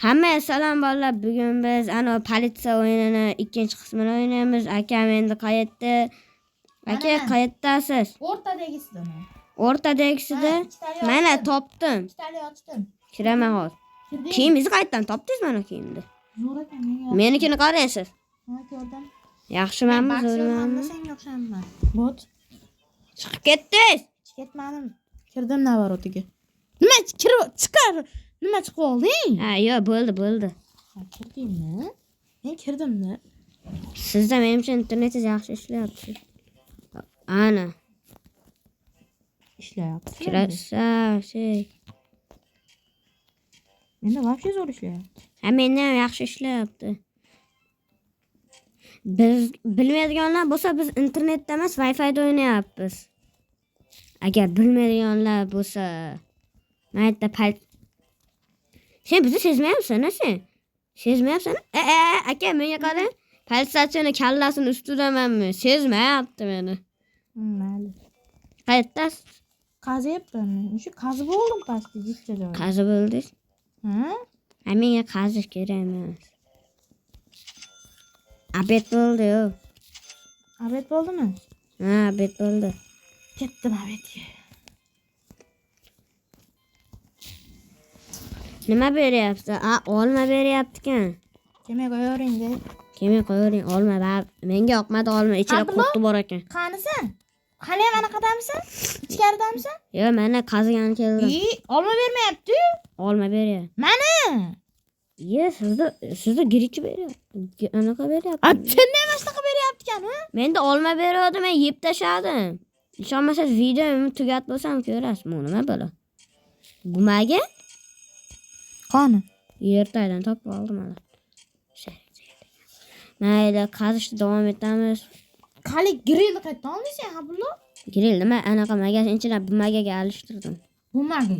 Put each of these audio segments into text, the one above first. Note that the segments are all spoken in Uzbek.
Hammaga salom bolalar. Bugun biz ana politsiya o'yinini ikkinchi qismini o'ynaymiz. Akam endi qayerda? Aka, qayerdasiz? O'rtadagisida. O'rtadagisida. Mana topdim. Ikkitali ochdim. Kiraman hozir. Kiyimingizni qayerdan topdingiz mana kiyimni? Zo'r ekan menga. Menikini qaraysiz. Ha, ko'rdim. Yaxshimanmi, zo'rmanmi? Senga o'xshamayman. Bot. Chiqib ketdingiz. Ketmadim. Kirdim navarotiga. Nima kirib chiqar? Nima chiqib olding? Ha, yo'q, bo'ldi. Kirdingmi? Men kirdimda. Sizda menimcha internetingiz yaxshi ishlayapti. Ana. Ishlayapti. Krasavchik. Menda вообще zo'r ishlayapti. Ha, menda ham yaxshi ishlayapti. Biz bilmaydiganlar bo'lsa, biz internetda emas, Wi-Fi da o'ynayapmiz. Agar bilmaydiganlar bo'lsa, mayda sen bizni sezmayapsan, sen? Sezmayapsan? Aka, menga qarang. Politsiyachining kallasini ustidamanmi? Sezmayapti meni. Mayli. Qayerdasiz? Qazyapman. O'sha qazib oldim pastga jichchada. Qazib oldingiz? Ha? Menga qazish kerak emas. Abed bo'ldi-yu. Abed bo'ldimi? Ha, abed bo'ldi. Ketdim abedga. Nima beryapti? Olma beryapti-kan. Kelmay qo'yavering-da. Kelmay qo'yavering, olma. Menga yoqmadi olma, ichida qurti bor ekan. Qanisan? Qani ham anaqadamisan? Ichkaridamisan? Yo'q, mana qazigani keldim. Olma bermayapti-yu. Olma beryapti. Mana. Sizda girichi beryapti. Anaqa beryapti. Senda ham shunaqa beryapti-kan, ha? Menda olma beradi, men yeb tashladim. Ishonmasangiz videoni tugatib bo'lsam ko'rasiz. Bu nima bo'la? Bumaga? Qani? Yertaydan topib oldim mana. Mayli, qazishda davom etamiz. Qali grillni qayerdan olding, Abdullo? Grill nima? Anaqa magasin ichidan bumagaga alishtirdim. Bumaga.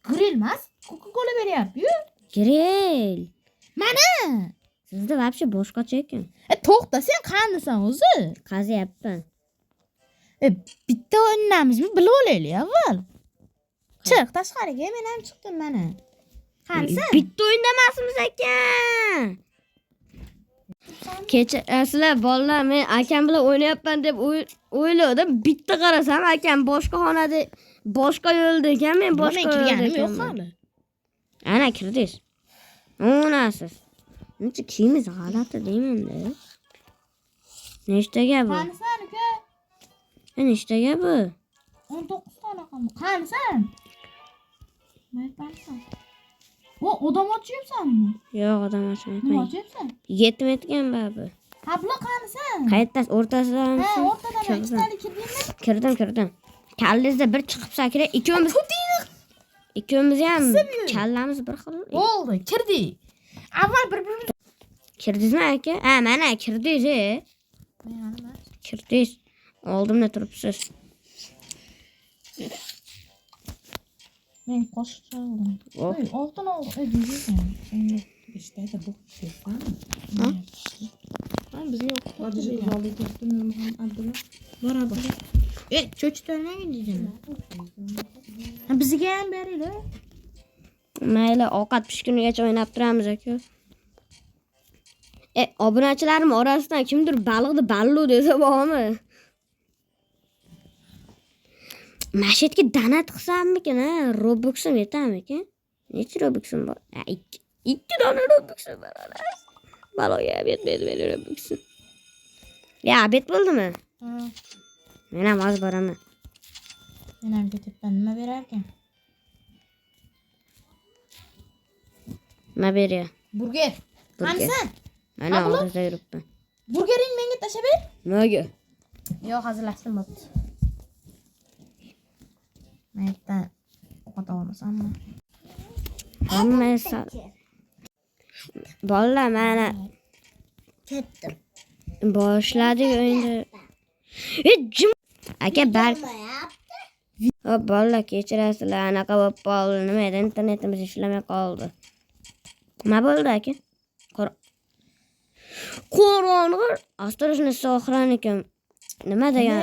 Grill emas, Coca-Cola beryapti-yu. Grill. Mana. Sizda вообще boshqacha ekan. To'xta, sen qanisan o'zi? Qazyapman. Bitta o'ynamizmi? Bilib olaylik avval. Chiq tashqariga, men ham chiqdim mana. Qanisan? Bitta o'yinda emasmiz ekan. Kechirasizlar bolalar, men akam bilan o'ynayapman deb o'yladim. Bitta qarasam akam boshqa xonada, boshqa yo'lda ekan, men boshqa yo'lda yo'q hali. Ana kirdingiz. Onasiz. Buncha kiyimiz g'alati deyman-da. Nechtaga bu? Qanisan uka? Nechtaga bu? 19 ta raqam. Qanisan? Maytamisan. Odam ochyapsanmi? Yo'q, odam ochmayman. Nima ochyapsan? Yetmayotgan babi. Ha, bular qanisan? Qayerdas? O'rtasidami? Ha, o'rtadan ikkitali kirdingmi? Kirdim. Kallangizda bir chiqib sakra, ikkimiz ham kallamiz bir xil. Bo'ldi, kirdik. Avval bir-birimiz Kirdingizmi aka? Ha, mana kirdingiz. Kirdingiz. Oldimda turibsiz. Men qo'shib oldim. Oltin oldim. Senga ishtayda bu shefan. Ha, bizga o'qitadi. Bora. Cho'chitolmagin deyman. Ha, bizga ham beringlar. Mayli, ovqat pishgunigacha o'ynab turamiz aka. Obunachilarim orasidan kimdir baliqni ballu desa bormi? Mashetga donat qilsammikin, ha? Robuxim yetarmikin? Necha Robuxim bor? 2 dona Robuxim bor. Baloga yetmaydi Robuxim. Ya, abed bo'ldimi? Ha. Men ham hozir boraman. Men ham ketibman. Nima berar ekan? Nima beryapti? Burger. Qanisan? Mana hozir yuribman. Burgering menga tashlab ber. Nimaga? Yo'q, hazırlashdim bo'pti. Mayda o'qita olmasammi? Hammasi. Bolalar, mana Ketdim. boshladik o'yinni. Aka bar. Hop, bolalar kechirasizlar, anaqa bo'lib qoldi. Nima edi? Internetimiz ishlamay qoldi. Nima bo'ldi aka? Qorong'i. Осторожность, охранникам. Nima degan?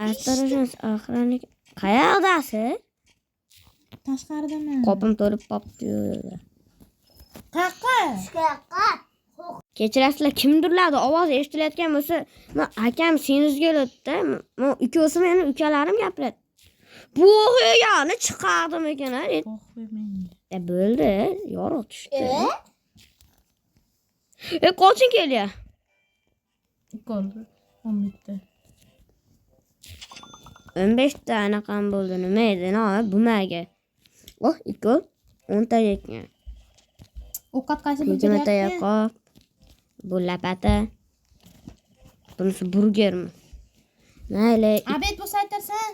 Осторожность, охранник. Qayerdasiz? Tashqaridaman. Qopim to'lib qopti. Qayoqqa? Kechirasizlar, kimdirlardi ovoz eshitilayotgan bo'lsa, men akam senizga keladi-da. Men ikkovsi meni ukalarim gapiradi. Bu o'g'iyani chiqardim ekan, ha. Bo'ldi, yorug' tushdi. Qochin kelya. Qoldi. 11 ta. 15 ta anaqam bo'ldi. Nima edi? Bumaga. 2 10 ta ekan. Ovqat qaysi Yigirma ta yoqoq. Bu lapata. Bunisi burgermi? Mayli. Abed bo'lsa aytarsan.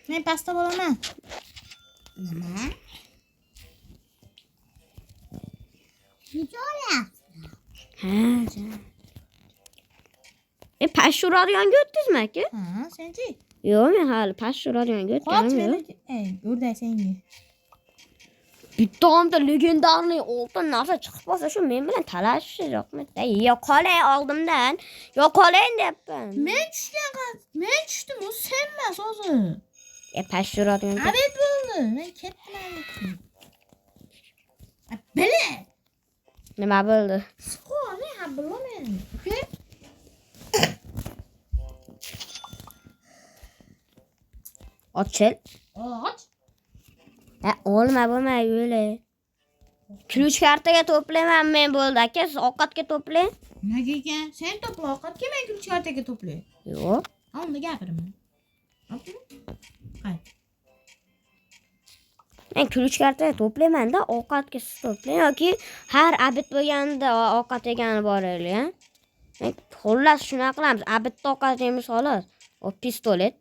Men pasta bo'laman. Nima? Ha, past radionga o'tdingizmi aka? Ha, senchi? Yo'q, men hali past radionga o'tganim yo'q. O'rday senga. Bitta onda legendarniy oltin narsa chiqib qolsa, shu men bilan talashish yo'qmi-da? Yo qolay oldimdan. Yo qolayin deyapman. Men tushdim, u sen emas hozir. Past radionga. Abed bo'ldi. Men ketdim. Bile. Nima bo'ldi? Qoni, ha bilaman. Okay? Ochil. Och. Bo'lma yo'le. Ключ kartaga to'playman men bo'ldi aka, siz ovqatga to'plang. Nimaga ekan? Sen to'pla ovqatga, men ключ kartaga to'play. Yo'q. Unda gapiraman. Qay. Men ключ kartaga to'playman-da, ovqatga siz to'plang yoki har abit bo'lganda ovqat yegani boraylik, ha? Men xullas shunaqa qilamiz. Abitda ovqat yeymiz xolos. O pistolet.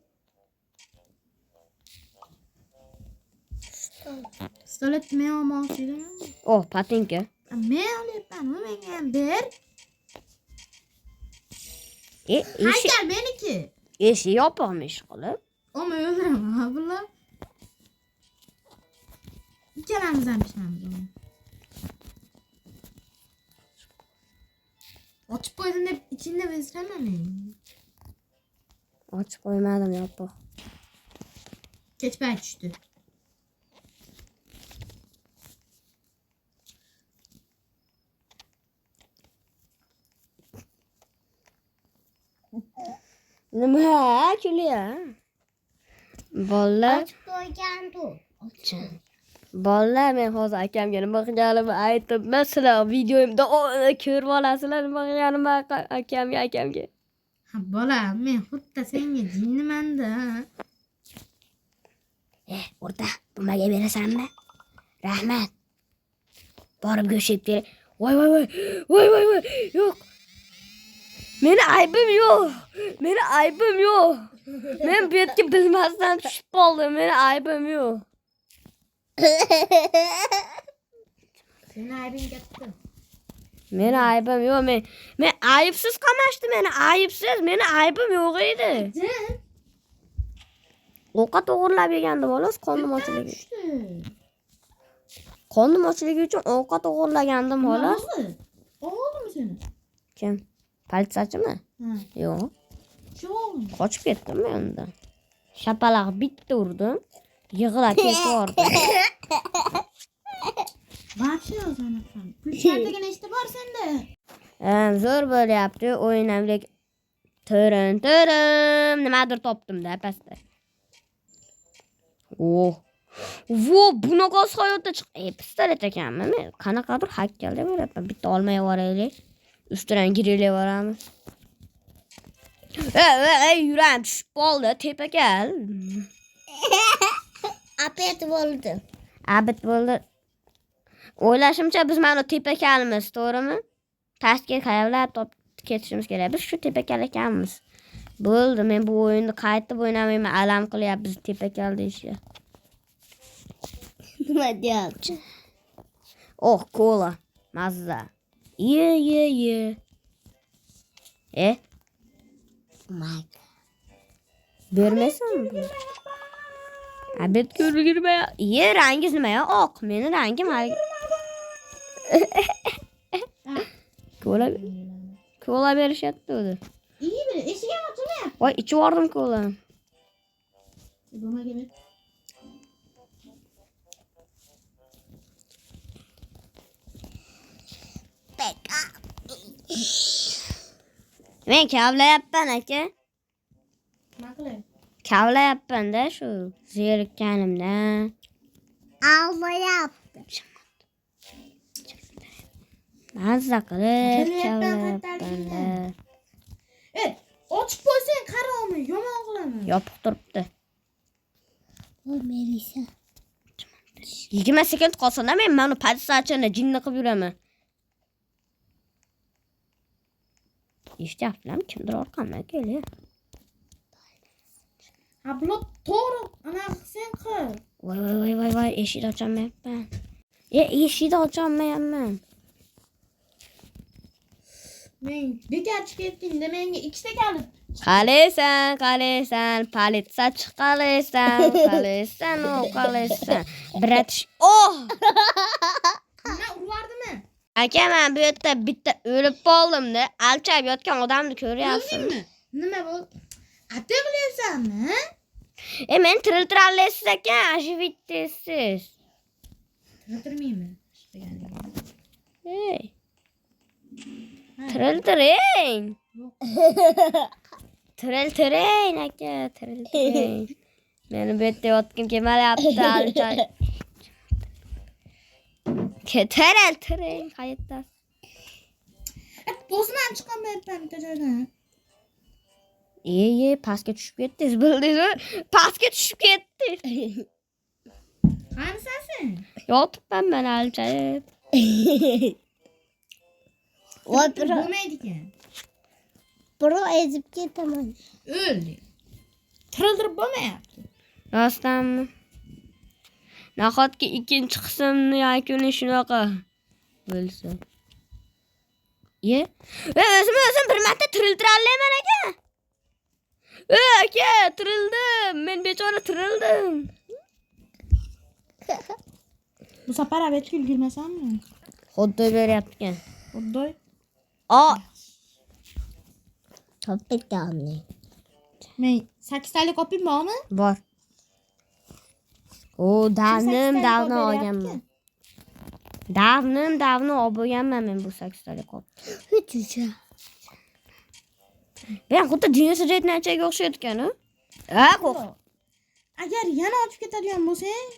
Pistolet men olmoqchiman. Patinka. Men olyapman, menga ham ber. Haykal meniki. Eshik yopamish qilib. Men o'ldiraman, bular. Ikkalamiz ham pishamiz. Ochib qo'ydim deb ichingda beziraman men. Ochib qo'ymadim, yopiq. Kech payt tushdi. Nima kulya? Bolalar. Ochib qo'ygan-ku. Bolalar, men hozir akamga nima qilganimni aytibman. Sizlar videomda ko'rib olasizlar nima qilganimni akamga. Ha, bola, men xuddi senga jinniman-da. O'rta, bumaga berasanmi? Rahmat. Borib go'shib ber. Voy. Yo'q. Meni aybim yo'q. Men bu yerga bilmasdan tushib qoldim. Meni aybim yo'q. Seni aybing katta. Meni aybim yo'q. Men aybsiz qamashdi meni. Meni aybim yo'q edi. Ovqat o'g'irlab yegandim, xolos, qonim ochiligi. Qonim ochiligi uchun ovqat o'g'irlagandim, xolos. O'g'ildimi seni? Kim? Politsiyachimi? Ha. Yo'q. Yo'q. Qochib ketdim men undan. Shapalaq bitta urdim. Yig'lab ketdim. Вообще o'zanasan. Pulsardaga nechta bor senda? Zo'r bo'lyapti. O'ynamlik. Turim. Nimadir topdim-da pastda. Bunaqa hayotda chiq. Pistolet ekanmi? Men qanaqadir hakkalda bo'lyapman. Bitta olmay yuboraylik. Ustidan girib boramiz. Yuram tushib qoldi, tepa kel. Abit bo'ldi. O'ylashimcha biz mana tepa kelmiz, to'g'rimi? Pastga qayavlab ketishimiz kerak. Biz shu tepa kel ekanmiz. Bo'ldi, men bu o'yinni qaytib o'ynamayman. Alam qilyapmiz tepa kel deyishga. Nima deyapti? Kola. Mazza. Ye. Bermaysanmi? Abid ko'rgirma. Rangiz nima ya? Oq. Meni rangim hali. Kola berishyapti o'zi. İyi bir eshik ham ochilmayapti. Voy, ichib yubordim kolani. Bunaga ber. Men kavlayapman aka. Nima qilay? Kavlayapman-da shu zerikkanimdan. Ağlayaptı. Mazza qilib Kavlayapman, kavlayapman-da. Ochib qo'ysang qarog'imi, yomon qilaman. Yopiq turibdi. O Melisa. 20 sekund qolsa-da men mana politsiyachini jinni qilib yuraman. Eshityapsizlarmi? Kimdir orqamdan kelyapti. Ha, bular to'g'ri. Ana sen qil. Voy, eshik ocholmayapman. Eshikni ocholmayapman. Men bekarchi ketdingda menga ikkita kalit. Qalaysan, politsiyachi qalaysan. Bratish. Oh! Nima urvardimi? Aka, men bu yerda bitta o'lib qoldim-da. Alchab yotgan odamni ko'ryapsizmi? Nima bo'ldi? Qattiq qilyapsanmi? Men tiril-tirallaysiz aka, ajivitdesiz. O'tirmayman. Hey. Tiril-tiring. Tiril-tiring aka, tiril-tiring. Meni bu yerda yotgim kelmayapti, alchab. Tiril-tiring, qayerdasiz? O'zim ham chiqolmayapman bitta joydan. Pastga tushib ketdingiz, bildingizmi? Pastga tushib ketdingiz. Qanisasan? Yotibman men alchayib. Bo'lmaydi ekan. Bro ezib ketaman. O'ldi. Tirildirib bo'lmayapti. Rostdanmi? Nahotki ikkinchi qismni yakuni shunaqa bo'lsa. O'zim bir marta tiriltirolmayman aka. Aka, tirildim. Men bechora tirildim. Bu safar avetga ulgurmasammi? Xuddi beryapti ekan. Xuddi. Topik anne. Men 8 talik opim bormi? Bor. Davni olganman. Davni olib bo'lganman men bu 8 talik qop. Hücüce. Ben xuddi Dennis Rednachaga o'xshaydi ekan-ku. Qo'q. Agar yana ochib ketadigan bo'lsang,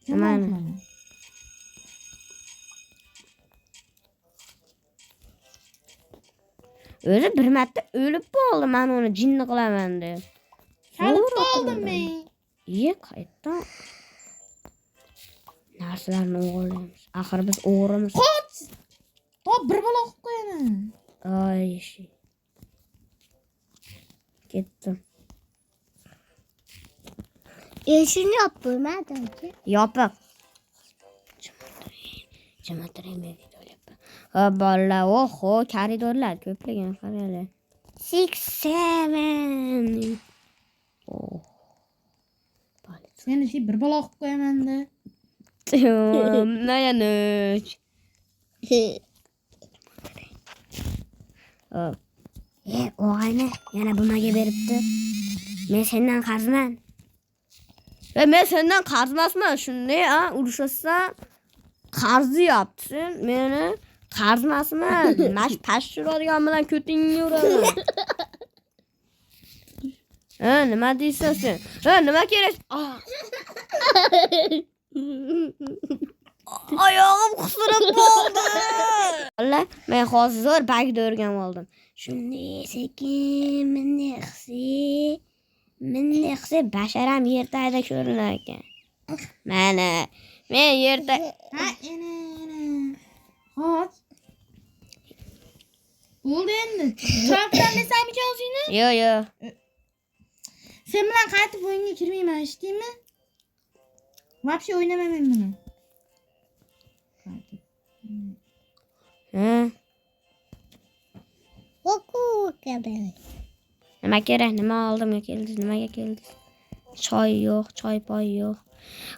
Nimani? O'zi bir marta o'lib qoldi, men uni jinni qilaman deb. Kalit oldim men. Qayerdan? Narsalarni o'g'irlaymiz. Axir biz o'g'rimiz. Qoch! Top bir bola qilib qo'yaman. Ay, ketdim. Eşini yaptım ben de. Yopiq. Jamatirang men video olyapman. Ha, bolalar, oho, koridorlar ko'plagan qaranglar. 6 7. Oh. Seni shu bir bola qilib qo'yaman-da. Nayanuch. O'g'ayni yana bunaga beribdi. Men sendan qarzman. Men sendan qarzmasman, shunday, urushasan. Qarzi yaptın, meni qarzmasman. Mash pashshuradigan bilan ko'tingni uraman. Nima deysan sen? Nima kerak? Oyog'im qusirib qoldi. Valla, men hozir zo'r bagda o'rganib oldim. Shunday sekin minniqsi basharam yerda ko'rinar ekan. Mana, men yerda Ha, ene. Hop. Bo'ldi endi. Chaqdan desam o'zingni? Yo'q. Sen bilan qaytib o'yinga kirmayman, eshitdingmi? Вообще o'ynamayman buni. Oku kadar. Nima kerak? Nima oldim keldingiz? Nimaga keldingiz? Choy yo'q, choy poy yo'q.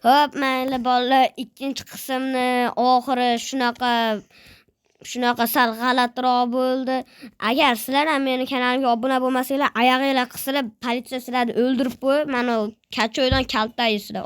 Hop, mayli bolalar, ikkinchi qismni oxiri shunaqa sal g'alatiroq bo'ldi. Agar sizlar ham meni kanalimga obuna bo'lmasanglar, oyog'inglar qisilib, politsiya sizlarni o'ldirib qo'yib, mana kachoydan kaltaysizlar.